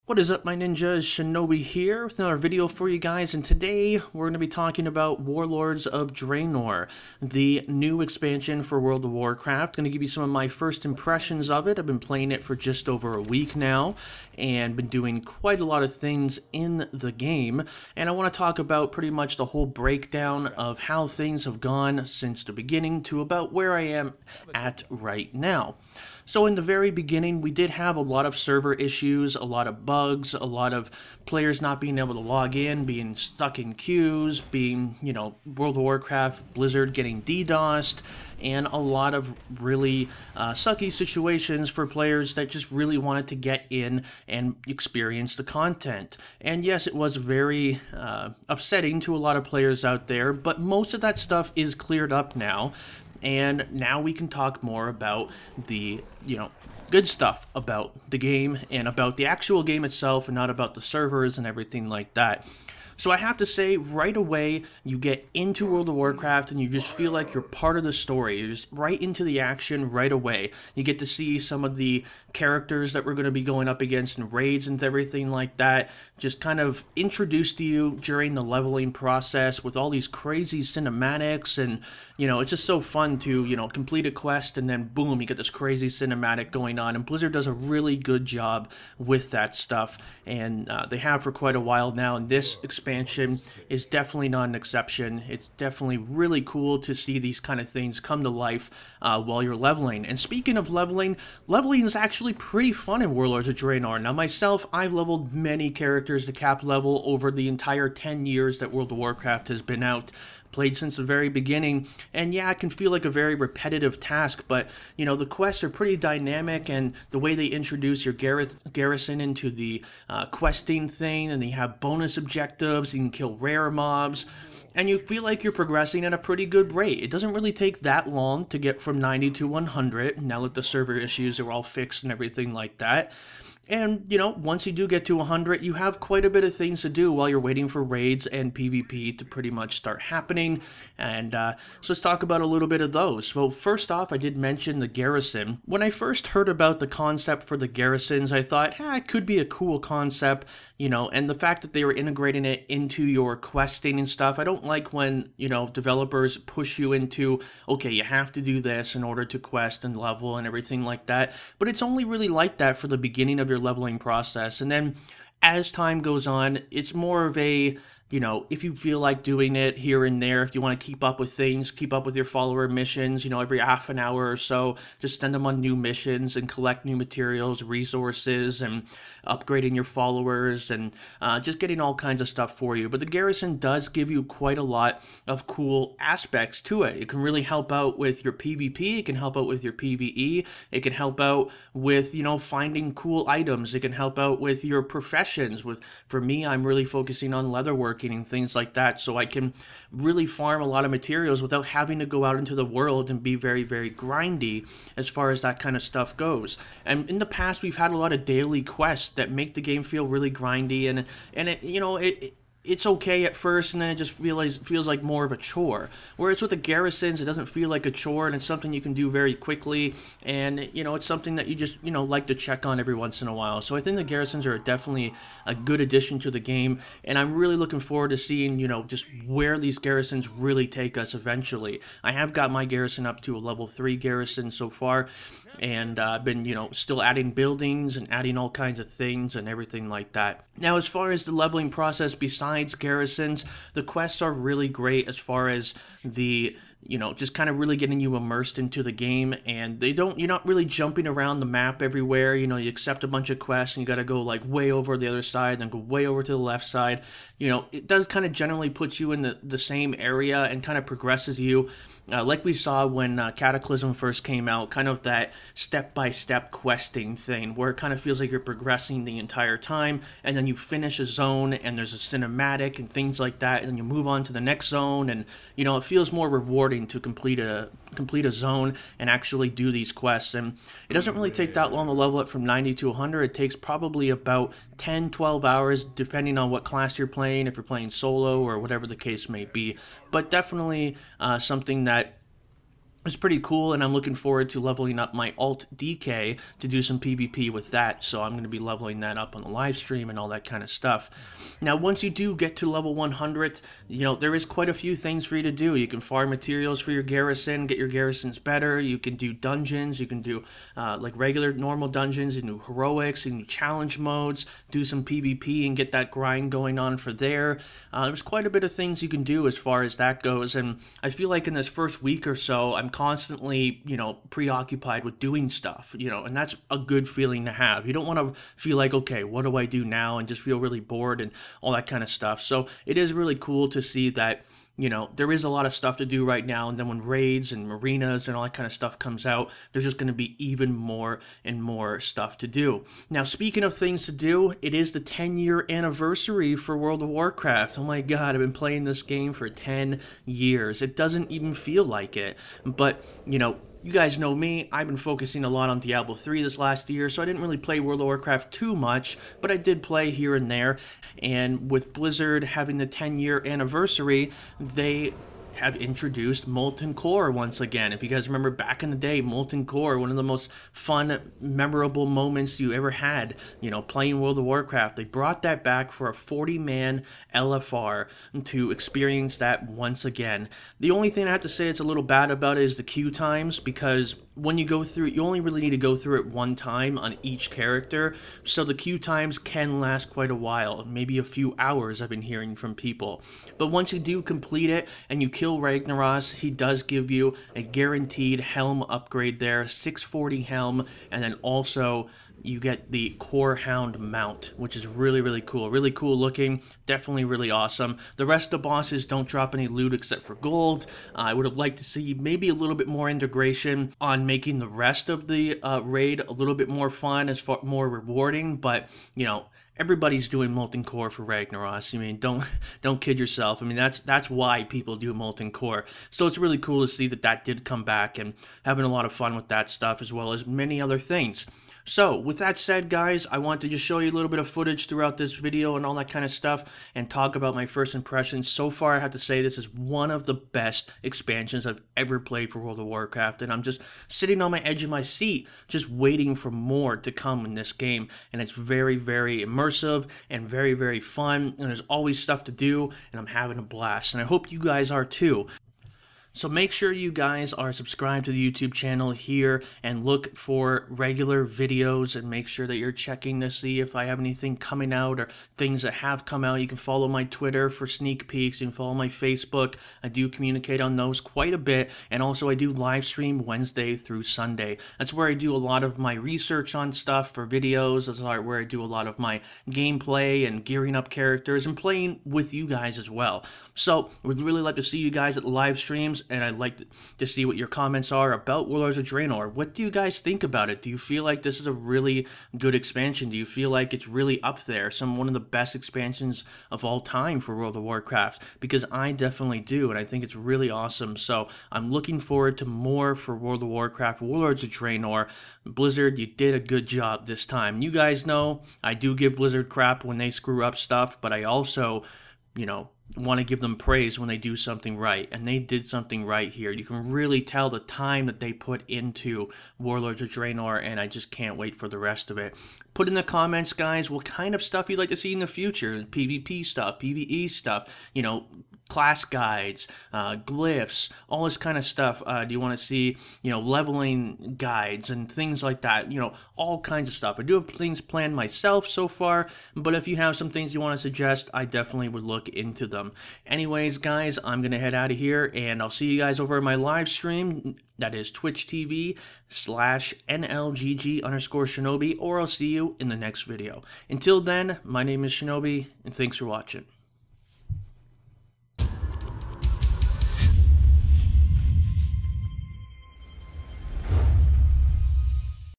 What is up, my ninjas? Shinobi here with another video for you guys, and today we're going to be talking about Warlords of Draenor, the new expansion for World of Warcraft. Going to give you some of my first impressions of it. I've been playing it for just over a week now, and been doing quite a lot of things in the game, and I want to talk about pretty much the whole breakdown of how things have gone since the beginning to about where I am at right now. So in the very beginning, we did have a lot of server issues, a lot of bugs, a lot of players not being able to log in, being stuck in queues, being, World of Warcraft, Blizzard getting DDoSed, and a lot of really sucky situations for players that just really wanted to get in and experience the content. And yes, it was very upsetting to a lot of players out there, but most of that stuff is cleared up now. And now we can talk more about the, good stuff about the game and about the actual game itself and not about the servers and everything like that. So I have to say, right away, you get into World of Warcraft and you just feel like you're part of the story. You're just right into the action right away. You get to see some of the characters that we're going to be going up against in raids and everything like that, just kind of introduced to you during the leveling process with all these crazy cinematics, and it's just so fun to complete a quest and then boom, you get this crazy cinematic going on, and Blizzard does a really good job with that stuff, and they have for quite a while now, and this expansion is definitely not an exception. It's definitely really cool to see these kind of things come to life while you're leveling. And speaking of leveling is actually pretty fun in Warlords of Draenor. Now myself, I've leveled many characters to cap level over the entire 10 years that World of Warcraft has been out. Played since the very beginning, and yeah, it can feel like a very repetitive task, but the quests are pretty dynamic, and the way they introduce your garrison into the questing thing, and they have bonus objectives, you can kill rare mobs, and you feel like you're progressing at a pretty good rate. It doesn't really take that long to get from 90 to 100, now that the server issues are all fixed and everything like that. And, once you do get to 100, you have quite a bit of things to do while you're waiting for raids and PvP to pretty much start happening. And so let's talk about a little bit of those. So first off, I did mention the garrison. When I first heard about the concept for the garrisons, I thought, it could be a cool concept, and the fact that they were integrating it into your questing and stuff. I don't like when, developers push you into, okay, you have to do this in order to quest and level and everything like that. But it's only really like that for the beginning of your leveling process, and then as time goes on, it's more of a if you feel like doing it here and there, if you want to keep up with things, keep up with your follower missions, every half an hour or so, just send them on new missions and collect new materials, resources, and upgrading your followers, and just getting all kinds of stuff for you. But the garrison does give you quite a lot of cool aspects to it. It can really help out with your PvP, it can help out with your PvE, it can help out with, finding cool items, it can help out with your professions. For me, I'm really focusing on leatherworking and things like that, so I can really farm a lot of materials without having to go out into the world and be very, very grindy as far as that kind of stuff goes. And in the past, we've had a lot of daily quests that make the game feel really grindy, and it's okay at first, and then it just feels like more of a chore. Whereas with the garrisons, it doesn't feel like a chore, and it's something you can do very quickly, and it's something that you just like to check on every once in a while. So I think the garrisons are definitely a good addition to the game, and I'm really looking forward to seeing just where these garrisons really take us eventually. I have got my garrison up to a level 3 garrison so far, and I've been still adding buildings and adding all kinds of things and everything like that. Now, as far as the leveling process besides garrisons, the quests are really great as far as the just kind of really getting you immersed into the game, and you're not really jumping around the map everywhere. You accept a bunch of quests and you got to go like way over the other side, then go way over to the left side. It does kind of generally put you in the same area and kind of progresses you. Like we saw when Cataclysm first came out, kind of that step-by-step questing thing, where it kind of feels like you're progressing the entire time, and then you finish a zone, and there's a cinematic and things like that, and then you move on to the next zone, and it feels more rewarding to complete a zone and actually do these quests. And it doesn't really take that long to level it from 90 to 100. It takes probably about 10-12 hours, depending on what class you're playing, if you're playing solo or whatever the case may be. But definitely something that It's pretty cool, and I'm looking forward to leveling up my alt DK to do some PvP with that, so I'm going to be leveling that up on the live stream and all that kind of stuff. Now, once you do get to level 100, there is quite a few things for you to do. You can farm materials for your garrison, get your garrisons better, you can do dungeons, you can do like regular normal dungeons, you can do heroics, you can do challenge modes, do some PvP and get that grind going on for there. There's quite a bit of things you can do as far as that goes, and I feel like in this first week or so, I'm constantly, preoccupied with doing stuff, and that's a good feeling to have. You don't want to feel like, okay, what do I do now, and just feel really bored and all that kind of stuff. So it is really cool to see that, there is a lot of stuff to do right now, and then when raids and arenas and all that kind of stuff comes out, there's just going to be even more and more stuff to do. Now, speaking of things to do, it is the 10-year anniversary for World of Warcraft. Oh my god, I've been playing this game for 10 years. It doesn't even feel like it, but, you guys know me, I've been focusing a lot on Diablo 3 this last year, so I didn't really play World of Warcraft too much, but I did play here and there, and with Blizzard having the 10-year anniversary, they have introduced Molten Core once again. If you guys remember back in the day, Molten Core, one of the most fun, memorable moments you ever had, playing World of Warcraft. They brought that back for a 40-man LFR to experience that once again. The only thing I have to say it's a little bad about it is the queue times, because when you go through it, you only really need to go through it one time on each character, so the queue times can last quite a while, maybe a few hours I've been hearing from people. But once you do complete it and you kill Ragnaros, he does give you a guaranteed helm upgrade there, 640 helm, and then also you get the Core Hound mount, which is really, really cool. Really cool looking, definitely really awesome. The rest of the bosses don't drop any loot except for gold. I would have liked to see maybe a little bit more integration on making the rest of the raid a little bit more fun, more rewarding, but, everybody's doing Molten Core for Ragnaros. I mean, don't kid yourself. I mean, that's why people do Molten Core. So it's really cool to see that did come back, and having a lot of fun with that stuff, as well as many other things. So, with that said, guys, I want to just show you a little bit of footage throughout this video and all that kind of stuff, and talk about my first impressions. So far, I have to say this is one of the best expansions I've ever played for World of Warcraft, and I'm just sitting on my edge of my seat, just waiting for more to come in this game, and it's very, very immersive, and very, very fun, and there's always stuff to do, and I'm having a blast, and I hope you guys are too. So make sure you guys are subscribed to the YouTube channel here and look for regular videos, and make sure that you're checking to see if I have anything coming out or things that have come out. You can follow my Twitter for sneak peeks. You can follow my Facebook. I do communicate on those quite a bit, and also I do live stream Wednesday through Sunday. That's where I do a lot of my research on stuff for videos. That's where I do a lot of my gameplay and gearing up characters and playing with you guys as well. So I would really like to see you guys at the live streams, and I'd like to see what your comments are about Warlords of Draenor. What do you guys think about it? Do you feel like this is a really good expansion? Do you feel like it's really up there, one of the best expansions of all time for World of Warcraft? Because I definitely do, and I think it's really awesome. So I'm looking forward to more for World of Warcraft, Warlords of Draenor. Blizzard, you did a good job this time. You guys know I do give Blizzard crap when they screw up stuff, but I also, want to give them praise when they do something right, and they did something right here. You can really tell the time that they put into Warlords of Draenor, and I just can't wait for the rest of it. Put in the comments, guys, what kind of stuff you'd like to see in the future. PvP stuff, PvE stuff, class guides, glyphs, all this kind of stuff. Do you want to see, leveling guides and things like that? All kinds of stuff. I do have things planned myself so far, but if you have some things you want to suggest, I definitely would look into them. Anyways, guys, I'm going to head out of here, and I'll see you guys over in my live stream. That is Twitch TV/NLGG_Shinobi, or I'll see you in the next video. Until then, my name is Shinobi, and thanks for watching.